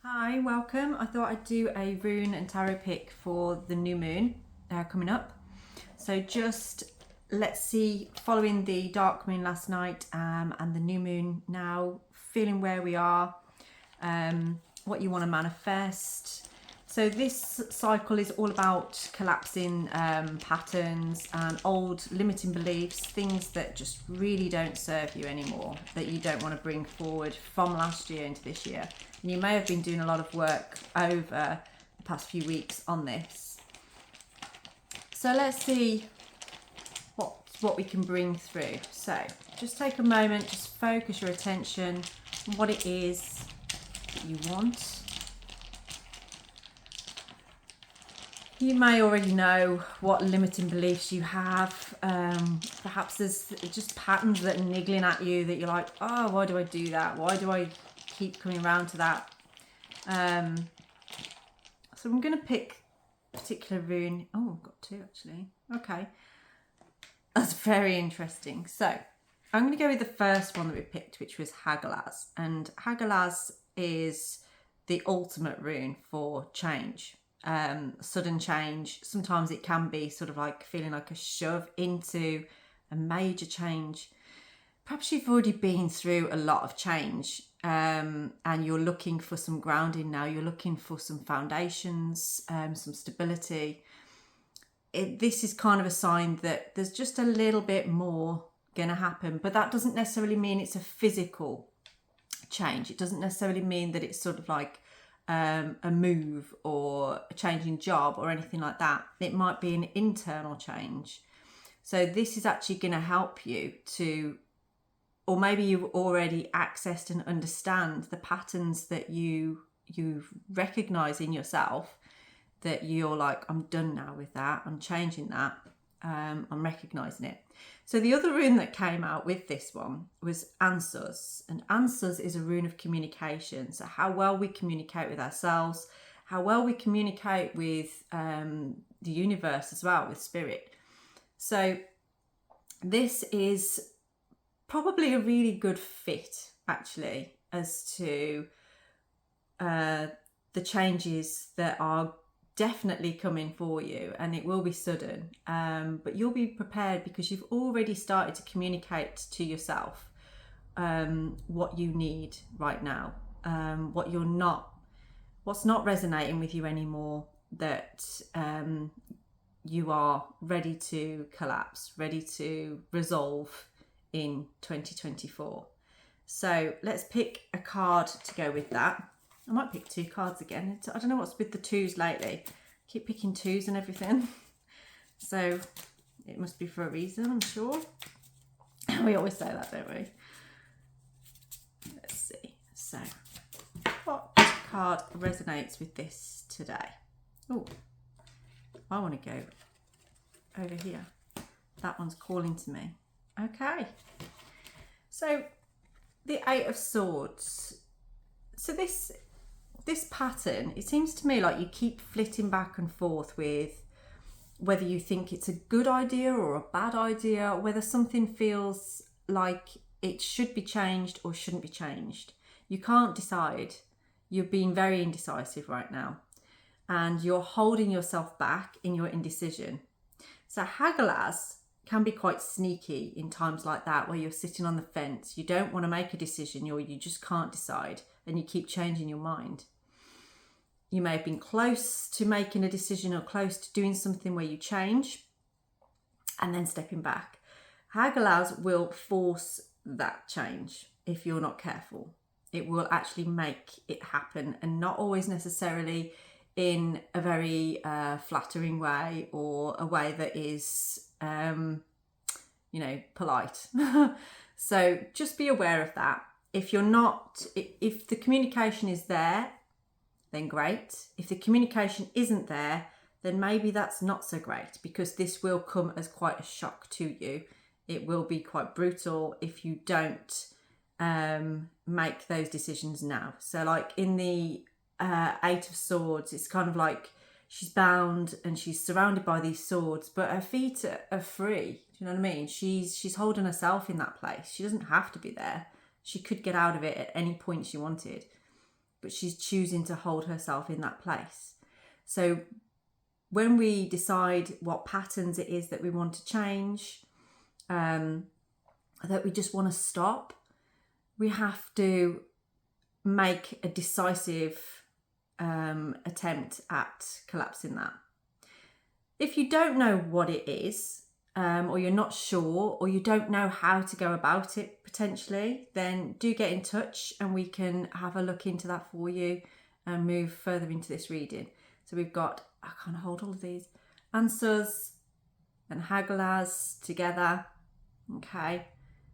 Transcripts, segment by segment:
Hi, welcome. I thought I'd do a rune and tarot pick for the new moon coming up. So just let's see, following the dark moon last night and the new moon now, feeling where we are, what you want to manifest. So this cycle is all about collapsing patterns and old limiting beliefs, things that just really don't serve you anymore, that you don't want to bring forward from last year into this year. And you may have been doing a lot of work over the past few weeks on this. So let's see what we can bring through. So just take a moment, just focus your attention on what it is that you want. You may already know what limiting beliefs you have. Perhaps there's just patterns that are niggling at you that you're like, oh, why do I do that? Why do I keep coming around to that? So I'm going to pick a particular rune. Oh, I've got two actually. Okay. That's very interesting. So I'm going to go with the first one that we picked, which was Hagalaz. And Hagalaz is the ultimate rune for change. Sudden change. Sometimes it can be sort of like feeling like a shove into a major change. Perhaps you've already been through a lot of change and you're looking for some grounding now. You're looking for some foundations, some stability. This is kind of a sign that there's just a little bit more going to happen, but that doesn't necessarily mean it's a physical change. It doesn't necessarily mean that it's sort of like a move or a change in job or anything like that. It might be an internal change. So this is actually going to help you to, or maybe you've already accessed and understand the patterns that you recognize in yourself, that you're like, I'm done now with that, I'm changing that, I'm recognizing it. So the other rune that came out with this one was Ansuz, and Ansuz is a rune of communication. So how well we communicate with ourselves, how well we communicate with the universe as well, with spirit. So this is probably a really good fit actually as to the changes that are definitely coming for you, and it will be sudden, but you'll be prepared because you've already started to communicate to yourself what you need right now, what's not resonating with you anymore, that you are ready to collapse, ready to resolve in 2024. So let's pick a card to go with that. I might pick two cards again. I don't know what's with the twos lately. I keep picking twos and everything. So it must be for a reason, I'm sure. We always say that, don't we? Let's see. So what card resonates with this today? Oh, I want to go over here. That one's calling to me. Okay. So the Eight of Swords. So this pattern, it seems to me like you keep flitting back and forth with whether you think it's a good idea or a bad idea, whether something feels like it should be changed or shouldn't be changed. You can't decide. You're being very indecisive right now, and you're holding yourself back in your indecision. So Hagalaz can be quite sneaky in times like that, where you're sitting on the fence. You don't want to make a decision, or you just can't decide, and you keep changing your mind. You may have been close to making a decision or close to doing something where you change and then stepping back. Hagalaz will force that change if you're not careful. It will actually make it happen, and not always necessarily in a very flattering way or a way that is, polite. So just be aware of that. If the communication is there, then great. If the communication isn't there, then maybe that's not so great, because this will come as quite a shock to you. It will be quite brutal if you don't make those decisions now. So like in the Eight of Swords, it's kind of like she's bound and she's surrounded by these swords, but her feet are free. Do you know what I mean? She's holding herself in that place. She doesn't have to be there. She could get out of it at any point she wanted. but she's choosing to hold herself in that place. So when we decide what patterns it is that we want to change, that we just want to stop, we have to make a decisive attempt at collapsing that. If you don't know what it is, or you're not sure, or you don't know how to go about it potentially, then do get in touch and we can have a look into that for you and move further into this reading. So we've got, I can't hold all of these, Ansuz and Hagalaz together. Okay,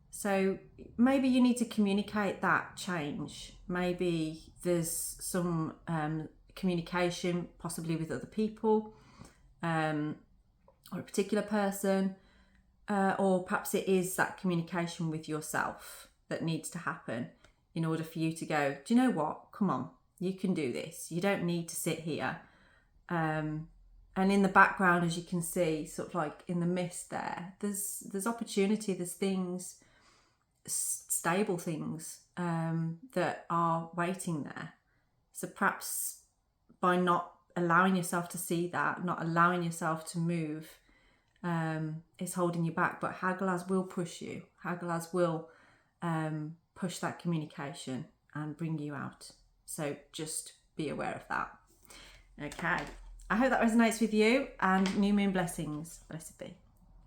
so maybe you need to communicate that change. Maybe there's some communication possibly with other people, or a particular person, or perhaps it is that communication with yourself that needs to happen in order for you to go, do you know what, come on, you can do this, you don't need to sit here. And in the background, as you can see, sort of like in the mist there's opportunity, there's things, stable things that are waiting there. So perhaps by not allowing yourself to see that, not allowing yourself to move, is holding you back. But Hagalaz will push you. Hagalaz will push that communication and bring you out. So just be aware of that. Okay. I hope that resonates with you, and new moon blessings. Blessed be.